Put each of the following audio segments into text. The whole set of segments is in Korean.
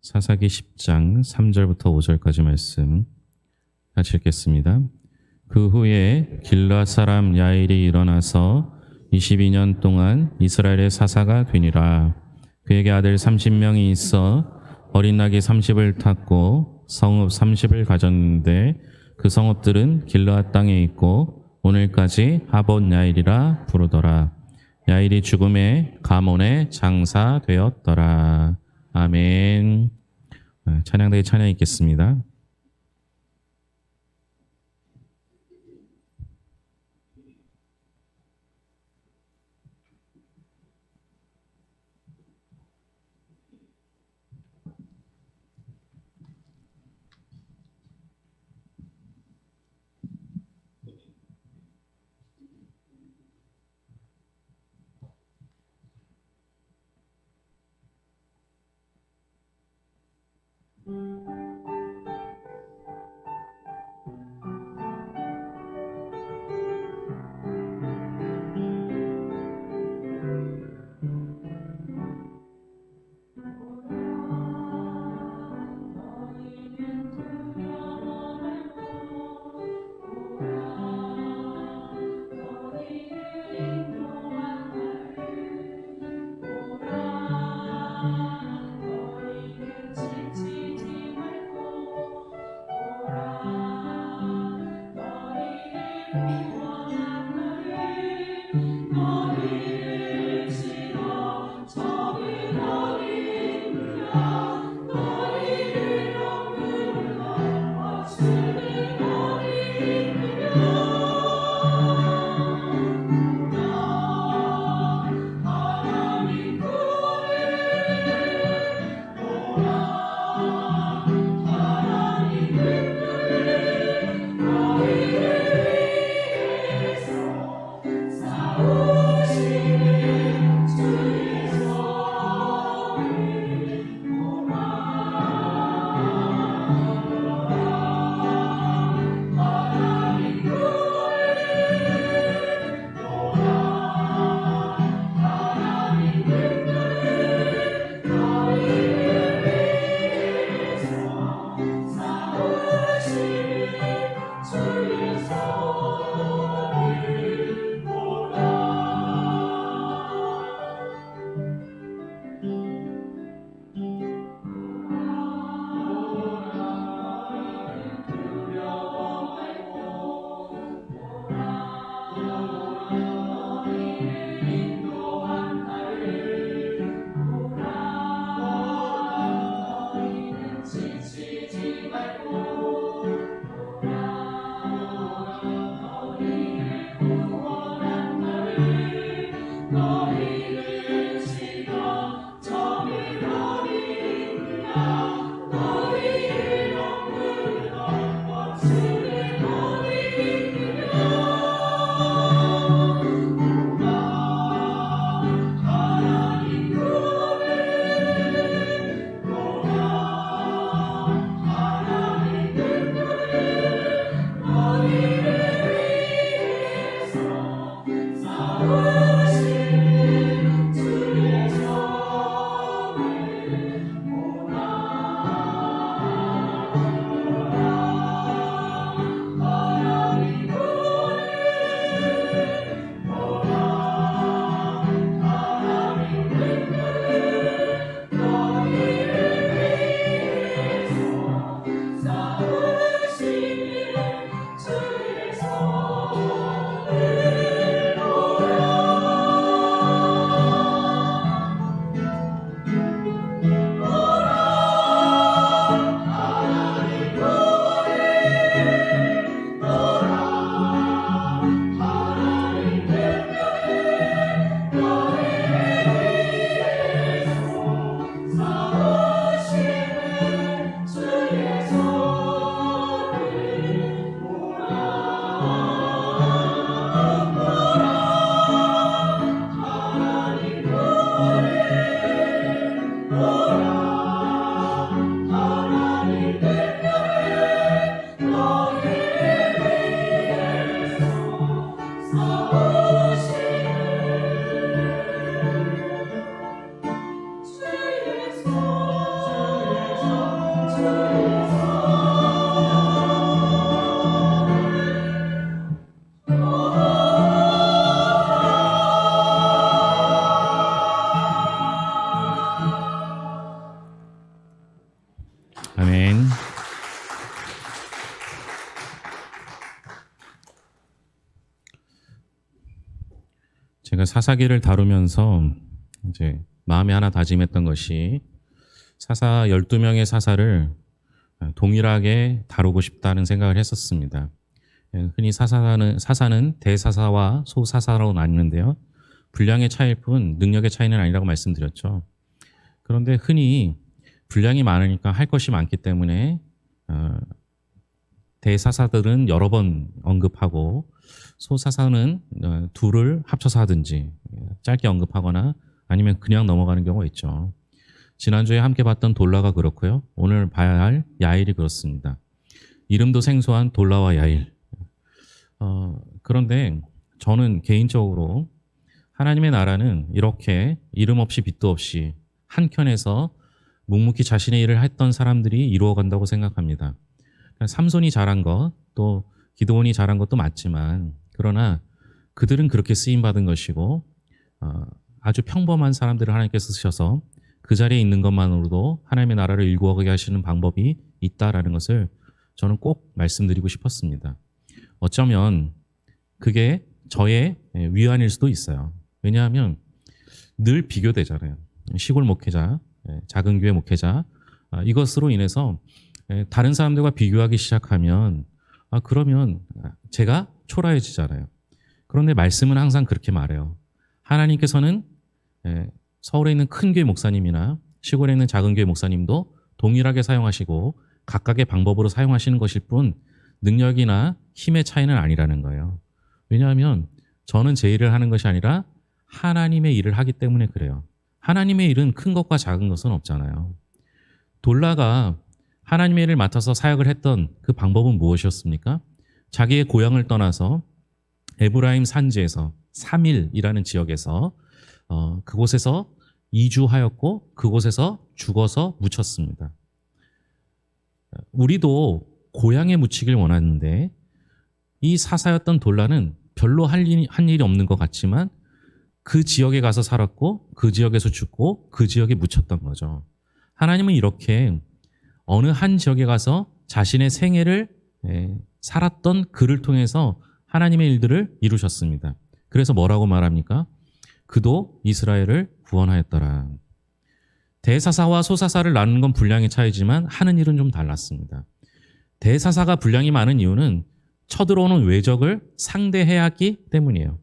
사사기 10장 3절부터 5절까지 말씀 같이 읽겠습니다. 그 후에 길르앗 사람 야일이 일어나서 22년 동안 이스라엘의 사사가 되니라. 그에게 아들 30명이 있어 어린 낙이 30을 탔고 성읍 30을 가졌는데 그 성읍들은 길르앗 땅에 있고 오늘까지 하봇 야일이라 부르더라. 야일이 죽음에 가몬에 장사되었더라. 아멘. 찬양대에 찬양 있겠습니다. 아멘. 제가 사사기를 다루면서 이제 마음에 하나 다짐했던 것이 사사 12명의 사사를 동일하게 다루고 싶다는 생각을 했었습니다. 흔히 사사는 대사사와 소사사로 나뉘는데요. 분량의 차이일 뿐 능력의 차이는 아니라고 말씀드렸죠. 그런데 흔히 분량이 많으니까 할 것이 많기 때문에 대사사들은 여러 번 언급하고 소사사는 둘을 합쳐서 하든지 짧게 언급하거나 아니면 그냥 넘어가는 경우가 있죠. 지난주에 함께 봤던 돌라가 그렇고요. 오늘 봐야 할 야일이 그렇습니다. 이름도 생소한 돌라와 야일. 그런데 저는 개인적으로 하나님의 나라는 이렇게 이름 없이 빛도 없이 한켠에서 묵묵히 자신의 일을 했던 사람들이 이루어간다고 생각합니다. 삼손이 잘한 것, 또 기드온이 잘한 것도 맞지만 그러나 그들은 그렇게 쓰임받은 것이고 아주 평범한 사람들을 하나님께서 쓰셔서 그 자리에 있는 것만으로도 하나님의 나라를 일구어가게 하시는 방법이 있다라는 것을 저는 꼭 말씀드리고 싶었습니다. 어쩌면 그게 저의 위안일 수도 있어요. 왜냐하면 늘 비교되잖아요. 시골 목회자, 작은 교회 목회자, 이것으로 인해서 다른 사람들과 비교하기 시작하면 그러면 제가 초라해지잖아요. 그런데 말씀은 항상 그렇게 말해요. 하나님께서는 서울에 있는 큰 교회 목사님이나 시골에 있는 작은 교회 목사님도 동일하게 사용하시고 각각의 방법으로 사용하시는 것일 뿐 능력이나 힘의 차이는 아니라는 거예요. 왜냐하면 저는 제 일을 하는 것이 아니라 하나님의 일을 하기 때문에 그래요. 하나님의 일은 큰 것과 작은 것은 없잖아요. 돌라가 하나님의 일을 맡아서 사역을 했던 그 방법은 무엇이었습니까? 자기의 고향을 떠나서 에브라임 산지에서 3일이라는 지역에서 그곳에서 이주하였고 그곳에서 죽어서 묻혔습니다. 우리도 고향에 묻히길 원하는데 이 사사였던 돌라는 별로 한 일이 없는 것 같지만 그 지역에 가서 살았고 그 지역에서 죽고 그 지역에 묻혔던 거죠. 하나님은 이렇게 어느 한 지역에 가서 자신의 생애를 살았던 그를 통해서 하나님의 일들을 이루셨습니다. 그래서 뭐라고 말합니까? 그도 이스라엘을 구원하였더라. 대사사와 소사사를 나누는 건 분량의 차이지만 하는 일은 좀 달랐습니다. 대사사가 분량이 많은 이유는 쳐들어오는 외적을 상대해야 하기 때문이에요.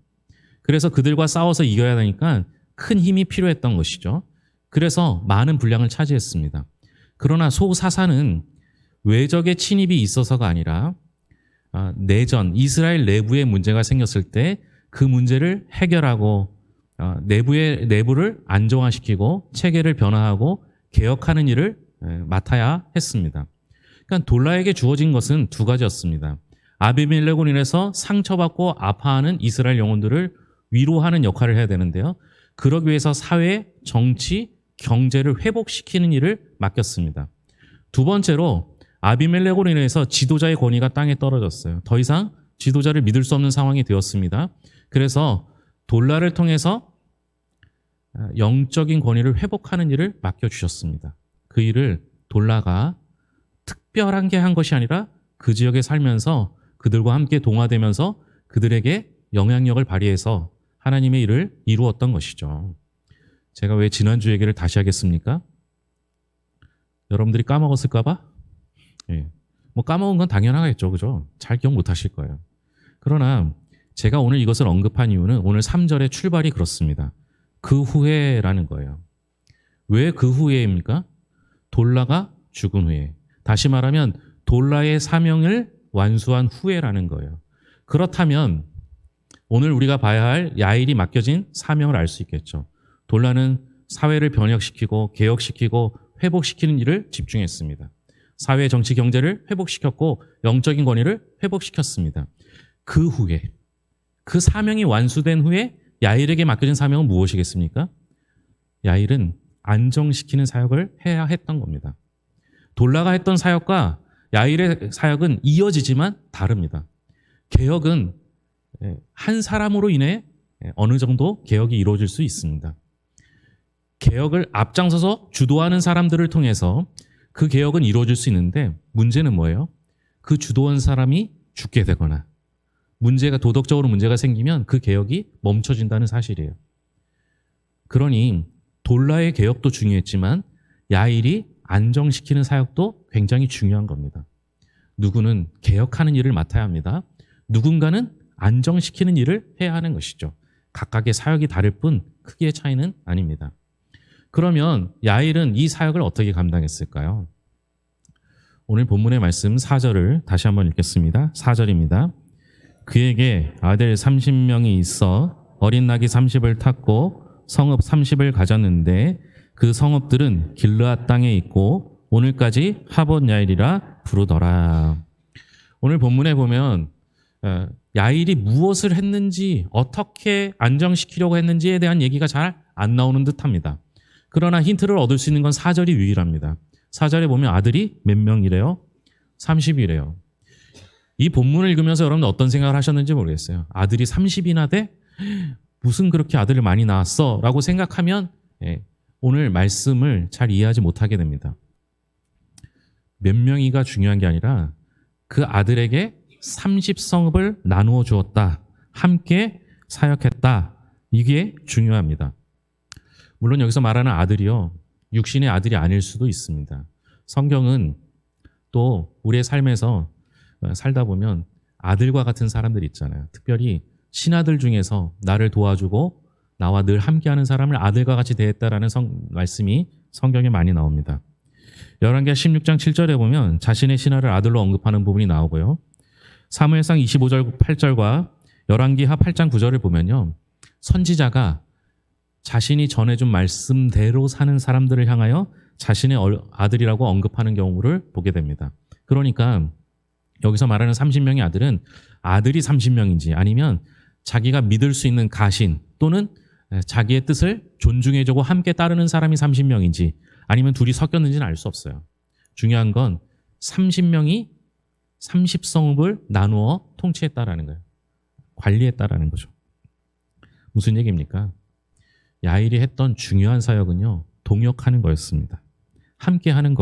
그래서 그들과 싸워서 이겨야 하니까 큰 힘이 필요했던 것이죠. 그래서 많은 분량을 차지했습니다. 그러나 소사사는 외적의 침입이 있어서가 아니라 내전, 이스라엘 내부에 문제가 생겼을 때 그 문제를 해결하고 내부를 안정화시키고 체계를 변화하고 개혁하는 일을 맡아야 했습니다. 그러니까 돌라에게 주어진 것은 두 가지였습니다. 아비멜렉으로 인해서 상처받고 아파하는 이스라엘 영혼들을 위로하는 역할을 해야 되는데요. 그러기 위해서 사회, 정치, 경제를 회복시키는 일을 맡겼습니다. 두 번째로 아비멜렉으로 인해서 지도자의 권위가 땅에 떨어졌어요. 더 이상 지도자를 믿을 수 없는 상황이 되었습니다. 그래서 돌라를 통해서 영적인 권위를 회복하는 일을 맡겨주셨습니다. 그 일을 돌라가 특별한 게 한 것이 아니라 그 지역에 살면서 그들과 함께 동화되면서 그들에게 영향력을 발휘해서 하나님의 일을 이루었던 것이죠. 제가 왜 지난주 얘기를 다시 하겠습니까? 여러분들이 까먹었을까 봐? 뭐 까먹은 건 당연하겠죠. 그죠? 잘 기억 못 하실 거예요. 그러나 제가 오늘 이것을 언급한 이유는 오늘 3절의 출발이 그렇습니다. 그 후에라는 거예요. 왜 그 후에입니까? 돌라가 죽은 후에. 다시 말하면 돌라의 사명을 완수한 후에라는 거예요. 그렇다면 오늘 우리가 봐야 할 야일이 맡겨진 사명을 알 수 있겠죠. 돌라는 사회를 변혁시키고 개혁시키고 회복시키는 일을 집중했습니다. 사회, 정치, 경제를 회복시켰고 영적인 권위를 회복시켰습니다. 그 후에 그 사명이 완수된 후에 야일에게 맡겨진 사명은 무엇이겠습니까? 야일은 안정시키는 사역을 해야 했던 겁니다. 돌라가 했던 사역과 야일의 사역은 이어지지만 다릅니다. 개혁은 한 사람으로 인해 어느 정도 개혁이 이루어질 수 있습니다. 개혁을 앞장서서 주도하는 사람들을 통해서 그 개혁은 이루어질 수 있는데 문제는 뭐예요? 그 주도한 사람이 죽게 되거나 도덕적으로 문제가 생기면 그 개혁이 멈춰진다는 사실이에요. 그러니 돌라의 개혁도 중요했지만 야일이 안정시키는 사역도 굉장히 중요한 겁니다. 누구는 개혁하는 일을 맡아야 합니다. 누군가는 안정시키는 일을 해야 하는 것이죠. 각각의 사역이 다를 뿐 크기의 차이는 아닙니다. 그러면 야일은 이 사역을 어떻게 감당했을까요? 오늘 본문의 말씀 4절을 다시 한번 읽겠습니다. 4절입니다. 그에게 아들 30명이 있어 어린 낙이 30을 탔고 성읍 30을 가졌는데 그 성읍들은 길르앗 땅에 있고 오늘까지 하봇 야일이라 부르더라. 오늘 본문에 보면 야일이 무엇을 했는지 어떻게 안정시키려고 했는지에 대한 얘기가 잘 안 나오는 듯합니다. 그러나 힌트를 얻을 수 있는 건 4절이 유일합니다. 4절에 보면 아들이 몇 명이래요? 30이래요. 이 본문을 읽으면서 여러분 어떤 생각을 하셨는지 모르겠어요. 아들이 30이나 돼? 무슨 그렇게 아들을 많이 낳았어? 라고 생각하면 오늘 말씀을 잘 이해하지 못하게 됩니다. 몇 명이가 중요한 게 아니라 그 아들에게 30성읍을 나누어 주었다. 함께 사역했다. 이게 중요합니다. 물론 여기서 말하는 아들이요. 육신의 아들이 아닐 수도 있습니다. 성경은 또 우리의 삶에서 살다 보면 아들과 같은 사람들 있잖아요. 특별히 신하들 중에서 나를 도와주고 나와 늘 함께하는 사람을 아들과 같이 대했다라는 말씀이 성경에 많이 나옵니다. 열왕기하 16장 7절에 보면 자신의 신하를 아들로 언급하는 부분이 나오고요. 사무엘상 25절 8절과 열왕기하 8장 9절을 보면요. 선지자가 자신이 전해준 말씀대로 사는 사람들을 향하여 자신의 아들이라고 언급하는 경우를 보게 됩니다. 그러니까 여기서 말하는 30명의 아들은 아들이 30명인지 아니면 자기가 믿을 수 있는 가신 또는 자기의 뜻을 존중해주고 함께 따르는 사람이 30명인지 아니면 둘이 섞였는지는 알 수 없어요. 중요한 건 30명이 30성읍을 나누어 통치했다라는 거예요. 관리했다라는 거죠. 무슨 얘기입니까? 야일이 했던 중요한 사역은요. 동역하는 거였습니다. 함께하는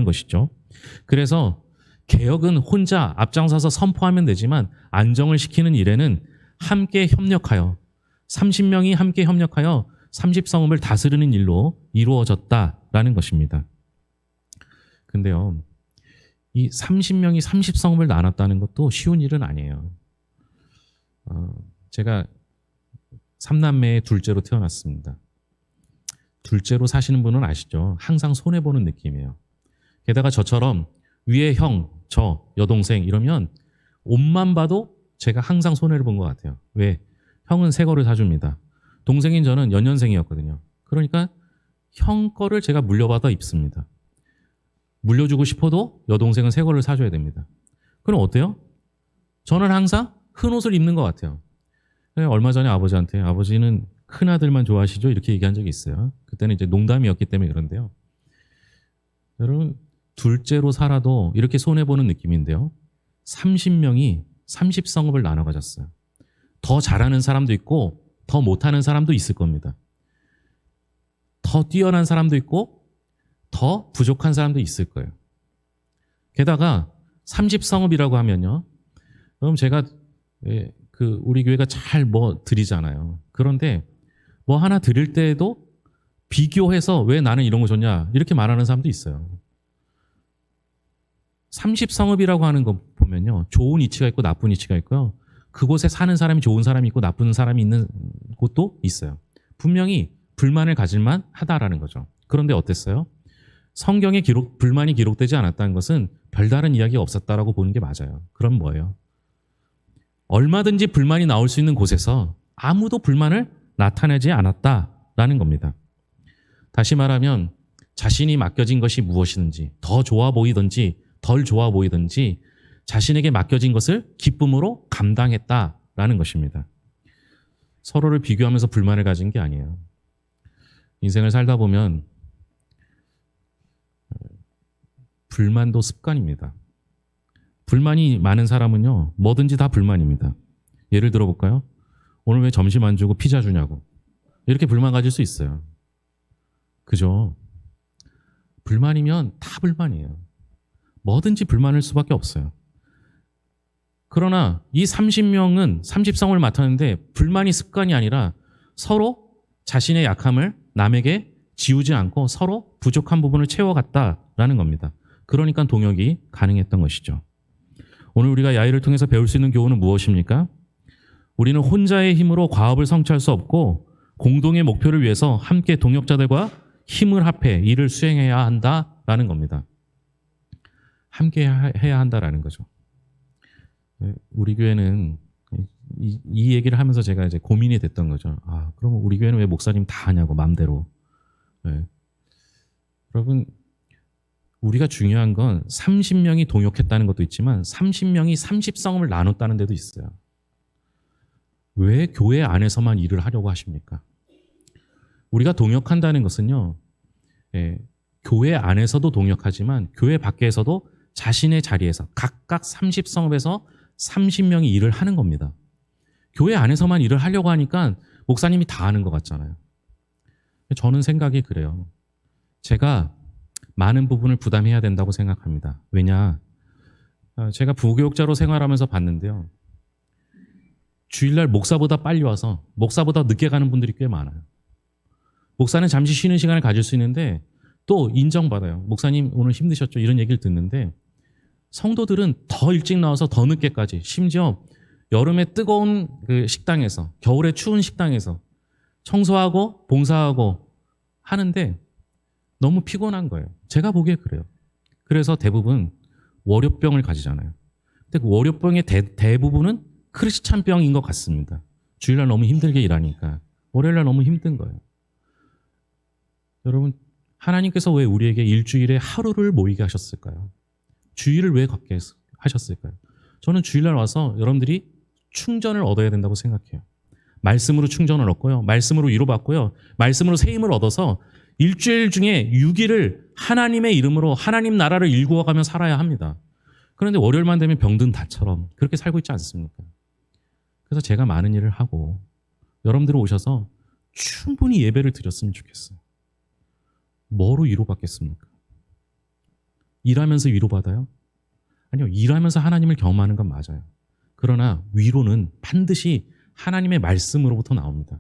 것이죠. 그래서 개혁은 혼자 앞장서서 선포하면 되지만 안정을 시키는 일에는 함께 협력하여 30명이 함께 협력하여 30성읍을 다스리는 일로 이루어졌다라는 것입니다. 근데요. 이 30명이 30성읍을 나눴다는 것도 쉬운 일은 아니에요. 제가 3남매의 둘째로 태어났습니다. 둘째로 사시는 분은 아시죠? 항상 손해보는 느낌이에요. 게다가 저처럼 위에 형, 저, 여동생 이러면 옷만 봐도 제가 항상 손해를 본 것 같아요. 왜? 형은 새 거를 사줍니다. 동생인 저는 연년생이었거든요. 그러니까 형 거를 제가 물려받아 입습니다. 물려주고 싶어도 여동생은 새 거를 사줘야 됩니다. 그럼 어때요? 저는 항상 큰 옷을 입는 것 같아요. 얼마 전에 아버지한테 아버지는 큰 아들만 좋아하시죠? 이렇게 얘기한 적이 있어요. 그때는 이제 농담이었기 때문에 그런데요. 여러분 둘째로 살아도 이렇게 손해보는 느낌인데요. 30명이 30성읍을 나눠 가졌어요. 더 잘하는 사람도 있고 더 못하는 사람도 있을 겁니다. 더 뛰어난 사람도 있고 더 부족한 사람도 있을 거예요. 게다가 30성읍이라고 하면요. 그럼 제가 우리 교회가 잘 드리잖아요. 그런데 뭐 하나 드릴 때에도 비교해서 왜 나는 이런 거 줬냐 이렇게 말하는 사람도 있어요. 30성읍이라고 하는 거 보면요. 좋은 이치가 있고 나쁜 이치가 있고요. 그곳에 사는 사람이 좋은 사람이 있고 나쁜 사람이 있는 곳도 있어요. 분명히 불만을 가질만 하다라는 거죠. 그런데 어땠어요? 성경에 불만이 기록되지 않았다는 것은 별다른 이야기가 없었다라고 보는 게 맞아요. 그럼 뭐예요? 얼마든지 불만이 나올 수 있는 곳에서 아무도 불만을 나타내지 않았다라는 겁니다. 다시 말하면 자신이 맡겨진 것이 무엇이든지 더 좋아 보이든지 덜 좋아 보이든지 자신에게 맡겨진 것을 기쁨으로 감당했다라는 것입니다. 서로를 비교하면서 불만을 가진 게 아니에요. 인생을 살다 보면 불만도 습관입니다. 불만이 많은 사람은요, 뭐든지 다 불만입니다. 예를 들어볼까요? 오늘 왜 점심 안 주고 피자 주냐고. 이렇게 불만 가질 수 있어요. 그죠? 불만이면 다 불만이에요. 뭐든지 불만일 수밖에 없어요. 그러나 이 30명은 30성을 맡았는데 불만이 습관이 아니라 서로 자신의 약함을 남에게 지우지 않고 서로 부족한 부분을 채워갔다라는 겁니다. 그러니까 동역이 가능했던 것이죠. 오늘 우리가 야일을 통해서 배울 수 있는 교훈은 무엇입니까? 우리는 혼자의 힘으로 과업을 성취할 수 없고 공동의 목표를 위해서 함께 동역자들과 힘을 합해 일을 수행해야 한다라는 겁니다. 함께 해야 한다라는 거죠. 우리 교회는 이 얘기를 하면서 제가 이제 고민이 됐던 거죠. 그러면 우리 교회는 왜 목사님 다 하냐고 마음대로. 네. 여러분, 우리가 중요한 건 30명이 동역했다는 것도 있지만 30명이 30성을 나눴다는 데도 있어요. 왜 교회 안에서만 일을 하려고 하십니까? 우리가 동역한다는 것은요, 교회 안에서도 동역하지만 교회 밖에서도 자신의 자리에서 각각 30성읍에서 30명이 일을 하는 겁니다. 교회 안에서만 일을 하려고 하니까 목사님이 다 하는 것 같잖아요. 저는 생각이 그래요. 제가 많은 부분을 부담해야 된다고 생각합니다. 왜냐? 제가 부교육자로 생활하면서 봤는데요. 주일날 목사보다 빨리 와서 목사보다 늦게 가는 분들이 꽤 많아요. 목사는 잠시 쉬는 시간을 가질 수 있는데 또 인정받아요. 목사님 오늘 힘드셨죠? 이런 얘기를 듣는데 성도들은 더 일찍 나와서 더 늦게까지, 심지어 여름에 뜨거운 그 식당에서, 겨울에 추운 식당에서 청소하고 봉사하고 하는데 너무 피곤한 거예요. 제가 보기에 그래요. 그래서 대부분 월요병을 가지잖아요. 근데 그 월요병의 대부분은 크리스찬병인 것 같습니다. 주일날 너무 힘들게 일하니까. 월요일날 너무 힘든 거예요. 여러분, 하나님께서 왜 우리에게 일주일에 하루를 모이게 하셨을까요? 주일을 왜 갖게 하셨을까요? 저는 주일날 와서 여러분들이 충전을 얻어야 된다고 생각해요. 말씀으로 충전을 얻고요. 말씀으로 위로받고요. 말씀으로 새 힘을 얻어서 일주일 중에 6일을 하나님의 이름으로 하나님 나라를 일구어가며 살아야 합니다. 그런데 월요일만 되면 병든 닭처럼 그렇게 살고 있지 않습니까? 그래서 제가 많은 일을 하고 여러분들 오셔서 충분히 예배를 드렸으면 좋겠어요. 뭐로 위로받겠습니까? 일하면서 위로받아요? 아니요. 일하면서 하나님을 경험하는 건 맞아요. 그러나 위로는 반드시 하나님의 말씀으로부터 나옵니다.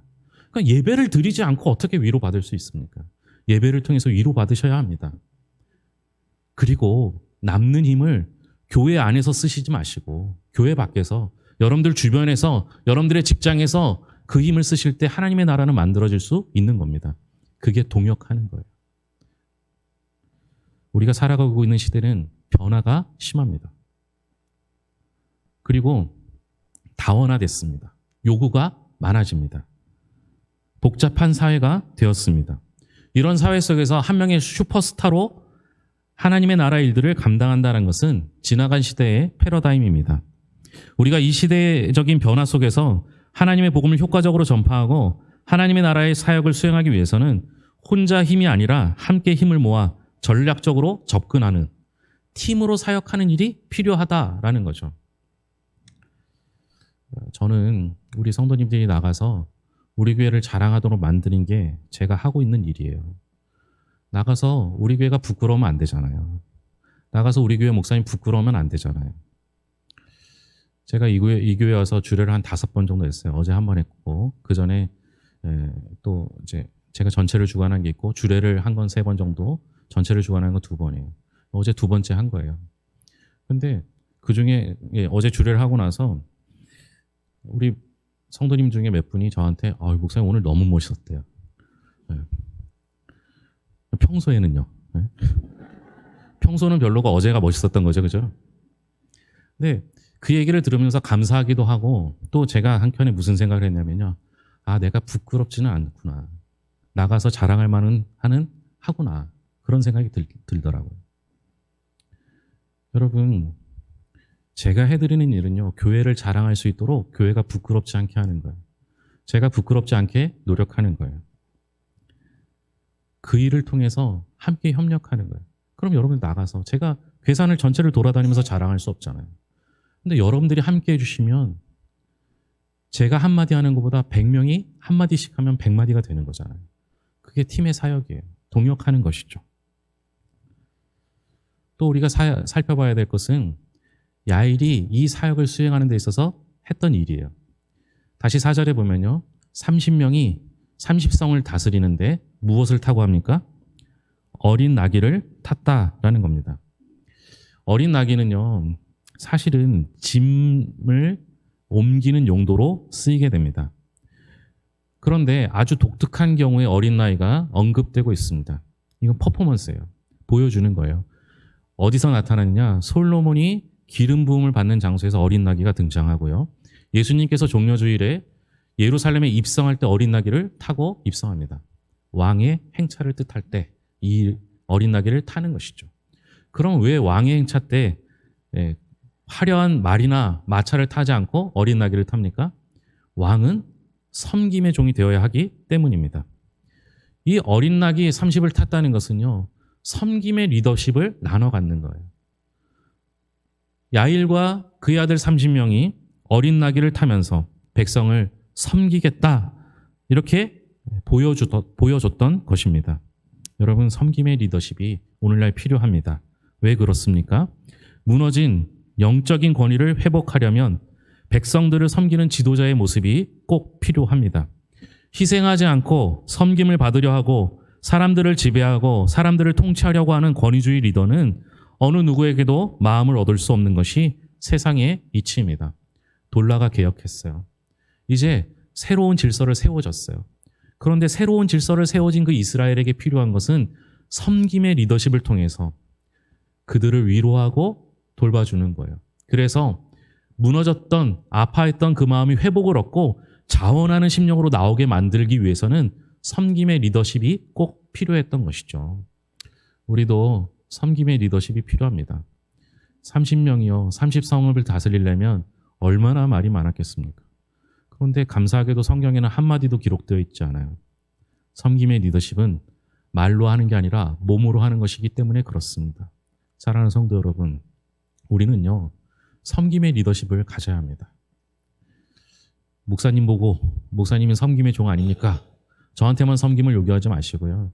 그러니까 예배를 드리지 않고 어떻게 위로받을 수 있습니까? 예배를 통해서 위로받으셔야 합니다. 그리고 남는 힘을 교회 안에서 쓰시지 마시고 교회 밖에서 여러분들 주변에서 여러분들의 직장에서 그 힘을 쓰실 때 하나님의 나라는 만들어질 수 있는 겁니다. 그게 동역하는 거예요. 우리가 살아가고 있는 시대는 변화가 심합니다. 그리고 다원화됐습니다. 요구가 많아집니다. 복잡한 사회가 되었습니다. 이런 사회 속에서 한 명의 슈퍼스타로 하나님의 나라 일들을 감당한다는 것은 지나간 시대의 패러다임입니다. 우리가 이 시대적인 변화 속에서 하나님의 복음을 효과적으로 전파하고 하나님의 나라의 사역을 수행하기 위해서는 혼자 힘이 아니라 함께 힘을 모아 전략적으로 접근하는 팀으로 사역하는 일이 필요하다라는 거죠. 저는 우리 성도님들이 나가서 우리 교회를 자랑하도록 만드는 게 제가 하고 있는 일이에요. 나가서 우리 교회가 부끄러우면 안 되잖아요. 나가서 우리 교회 목사님 부끄러우면 안 되잖아요. 제가 이 교회 와서 주례를 한 5번 정도 했어요. 어제 한 번 했고 그 전에 또 이제 제가 전체를 주관한 게 있고 주례를 한 건 3번 정도, 전체를 주관한 건 2번이에요. 어제 2번째 한 거예요. 근데 그 중에 어제 주례를 하고 나서 우리 성도님 중에 몇 분이 저한테 목사님 오늘 너무 멋있었대요. 평소에는요. 평소는 별로가 어제가 멋있었던 거죠. 그죠? 근데 그 얘기를 들으면서 감사하기도 하고 또 제가 한켠에 무슨 생각을 했냐면요. 내가 부끄럽지는 않구나. 나가서 자랑할 만은 하구나. 그런 생각이 들더라고요. 여러분, 제가 해드리는 일은요. 교회를 자랑할 수 있도록 교회가 부끄럽지 않게 하는 거예요. 제가 부끄럽지 않게 노력하는 거예요. 그 일을 통해서 함께 협력하는 거예요. 그럼 여러분 나가서 제가 괴산을 전체를 돌아다니면서 자랑할 수 없잖아요. 근데 여러분들이 함께 해주시면 제가 한마디 하는 것보다 100명이 한마디씩 하면 100마디가 되는 거잖아요. 그게 팀의 사역이에요. 동역하는 것이죠. 또 우리가 살펴봐야 될 것은 야일이 이 사역을 수행하는 데 있어서 했던 일이에요. 다시 4절에 보면요. 30명이 30성을 다스리는데 무엇을 타고 합니까? 어린 나귀를 탔다라는 겁니다. 어린 나귀는요. 사실은 짐을 옮기는 용도로 쓰이게 됩니다. 그런데 아주 독특한 경우에 어린 나귀가 언급되고 있습니다. 이건 퍼포먼스예요. 보여주는 거예요. 어디서 나타났냐? 솔로몬이 기름 부음을 받는 장소에서 어린 나귀가 등장하고요. 예수님께서 종려주일에 예루살렘에 입성할 때 어린 나귀를 타고 입성합니다. 왕의 행차를 뜻할 때 이 어린 나귀를 타는 것이죠. 그럼 왜 왕의 행차 때 화려한 말이나 마차를 타지 않고 어린 나귀를 탑니까? 왕은 섬김의 종이 되어야 하기 때문입니다. 이 어린 나귀 30을 탔다는 것은요. 섬김의 리더십을 나눠 갖는 거예요. 야일과 그의 아들 30명이 어린 나귀를 타면서 백성을 섬기겠다 이렇게 보여줬던 것입니다. 여러분, 섬김의 리더십이 오늘날 필요합니다. 왜 그렇습니까? 무너진 영적인 권위를 회복하려면 백성들을 섬기는 지도자의 모습이 꼭 필요합니다. 희생하지 않고 섬김을 받으려 하고 사람들을 지배하고 사람들을 통치하려고 하는 권위주의 리더는 어느 누구에게도 마음을 얻을 수 없는 것이 세상의 이치입니다. 돌라가 개혁했어요. 이제 새로운 질서를 세워졌어요. 그런데 새로운 질서를 세워진 그 이스라엘에게 필요한 것은 섬김의 리더십을 통해서 그들을 위로하고 돌봐주는 거예요. 그래서 무너졌던 아파했던 그 마음이 회복을 얻고 자원하는 심령으로 나오게 만들기 위해서는 섬김의 리더십이 꼭 필요했던 것이죠. 우리도 섬김의 리더십이 필요합니다. 30명이요. 30성읍을 다스리려면 얼마나 말이 많았겠습니까? 그런데 감사하게도 성경에는 한마디도 기록되어 있지 않아요. 섬김의 리더십은 말로 하는 게 아니라 몸으로 하는 것이기 때문에 그렇습니다. 사랑하는 성도 여러분, 우리는요. 섬김의 리더십을 가져야 합니다. 목사님 보고 목사님은 섬김의 종 아닙니까? 저한테만 섬김을 요구하지 마시고요.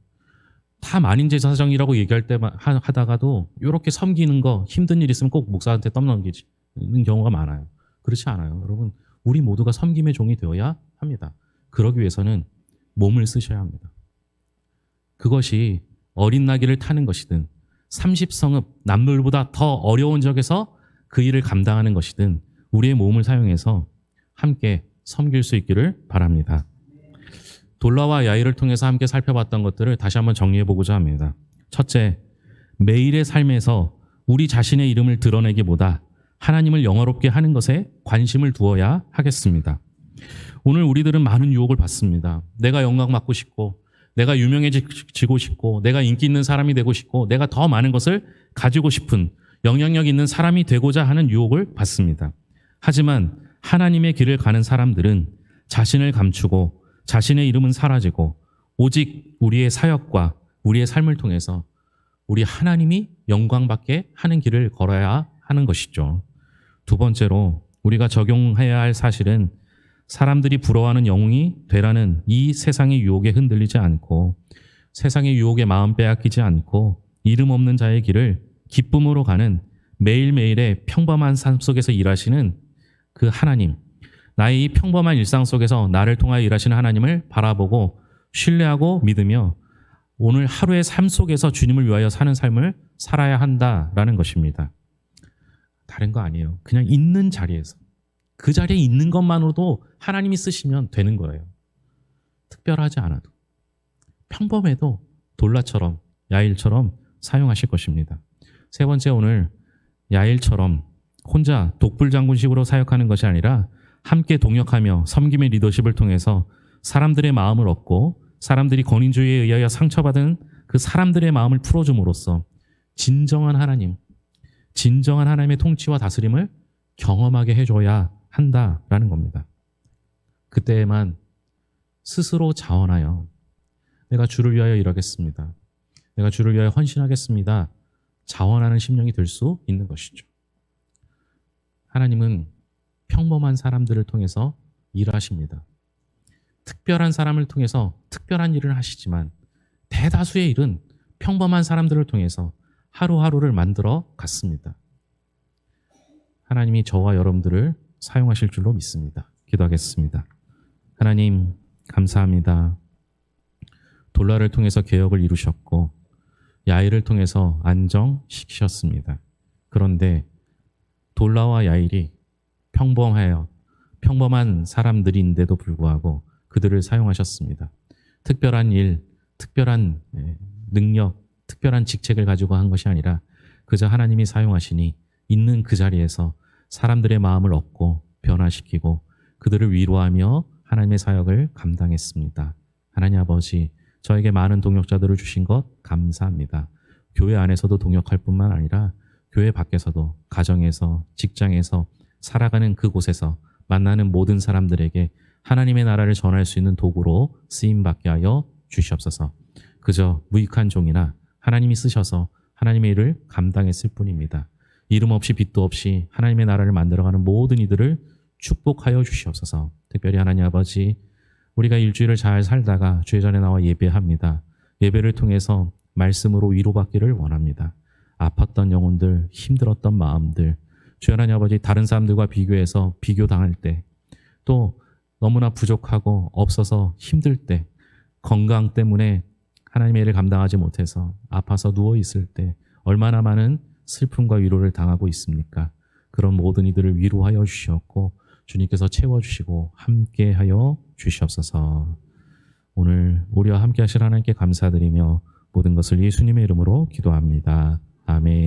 다 만인제사장이라고 얘기할 때 하다가도 이렇게 섬기는 거 힘든 일 있으면 꼭 목사한테 떠넘기는 경우가 많아요. 그렇지 않아요. 여러분, 우리 모두가 섬김의 종이 되어야 합니다. 그러기 위해서는 몸을 쓰셔야 합니다. 그것이 어린 나귀를 타는 것이든 30성읍 남들보다 더 어려운 적에서 그 일을 감당하는 것이든 우리의 몸을 사용해서 함께 섬길 수 있기를 바랍니다. 돌라와 야일을 통해서 함께 살펴봤던 것들을 다시 한번 정리해보고자 합니다. 첫째, 매일의 삶에서 우리 자신의 이름을 드러내기보다 하나님을 영화롭게 하는 것에 관심을 두어야 하겠습니다. 오늘 우리들은 많은 유혹을 받습니다. 내가 영광받고 싶고, 내가 유명해지고 싶고, 내가 인기 있는 사람이 되고 싶고, 내가 더 많은 것을 가지고 싶은 영향력 있는 사람이 되고자 하는 유혹을 받습니다. 하지만 하나님의 길을 가는 사람들은 자신을 감추고 자신의 이름은 사라지고 오직 우리의 사역과 우리의 삶을 통해서 우리 하나님이 영광받게 하는 길을 걸어야 하는 것이죠. 두 번째로 우리가 적용해야 할 사실은 사람들이 부러워하는 영웅이 되라는 이 세상의 유혹에 흔들리지 않고 세상의 유혹에 마음 빼앗기지 않고 이름 없는 자의 길을 기쁨으로 가는 매일매일의 평범한 삶 속에서 일하시는 그 하나님, 나의 이 평범한 일상 속에서 나를 통하여 일하시는 하나님을 바라보고 신뢰하고 믿으며 오늘 하루의 삶 속에서 주님을 위하여 사는 삶을 살아야 한다라는 것입니다. 다른 거 아니에요. 그냥 있는 자리에서 그 자리에 있는 것만으로도 하나님이 쓰시면 되는 거예요. 특별하지 않아도 평범해도 돌라처럼 야일처럼 사용하실 것입니다. 세 번째, 오늘 야일처럼 혼자 독불장군식으로 사역하는 것이 아니라 함께 동역하며 섬김의 리더십을 통해서 사람들의 마음을 얻고 사람들이 권위주의에 의하여 상처받은 그 사람들의 마음을 풀어줌으로써 진정한 하나님의 통치와 다스림을 경험하게 해줘야 한다라는 겁니다. 그때에만 스스로 자원하여 내가 주를 위하여 일하겠습니다. 내가 주를 위하여 헌신하겠습니다. 자원하는 심령이 될 수 있는 것이죠. 하나님은 평범한 사람들을 통해서 일하십니다. 특별한 사람을 통해서 특별한 일을 하시지만 대다수의 일은 평범한 사람들을 통해서 하루하루를 만들어 갔습니다. 하나님이 저와 여러분들을 사용하실 줄로 믿습니다. 기도하겠습니다. 하나님 감사합니다. 돌라를 통해서 개혁을 이루셨고 야일을 통해서 안정시키셨습니다. 그런데 돌라와 야일이 평범한 사람들인데도 불구하고 그들을 사용하셨습니다. 특별한 일, 특별한 능력, 특별한 직책을 가지고 한 것이 아니라 그저 하나님이 사용하시니 있는 그 자리에서 사람들의 마음을 얻고 변화시키고 그들을 위로하며 하나님의 사역을 감당했습니다. 하나님 아버지, 저에게 많은 동역자들을 주신 것 감사합니다. 교회 안에서도 동역할 뿐만 아니라 교회 밖에서도 가정에서 직장에서 살아가는 그곳에서 만나는 모든 사람들에게 하나님의 나라를 전할 수 있는 도구로 쓰임받게 하여 주시옵소서. 그저 무익한 종이나 하나님이 쓰셔서 하나님의 일을 감당했을 뿐입니다. 이름 없이 빚도 없이 하나님의 나라를 만들어가는 모든 이들을 축복하여 주시옵소서. 특별히 하나님 아버지, 우리가 일주일을 잘 살다가 주의 전에 나와 예배합니다. 예배를 통해서 말씀으로 위로받기를 원합니다. 아팠던 영혼들, 힘들었던 마음들, 주의 하나님 아버지, 다른 사람들과 비교해서 비교당할 때, 또 너무나 부족하고 없어서 힘들 때, 건강 때문에 하나님의 일을 감당하지 못해서 아파서 누워있을 때 얼마나 많은 슬픔과 위로를 당하고 있습니까? 그런 모든 이들을 위로하여 주시옵고 주님께서 채워주시고 함께하여 주시옵소서. 오늘 우리와 함께 하실 하나님께 감사드리며 모든 것을 예수님의 이름으로 기도합니다. 아멘.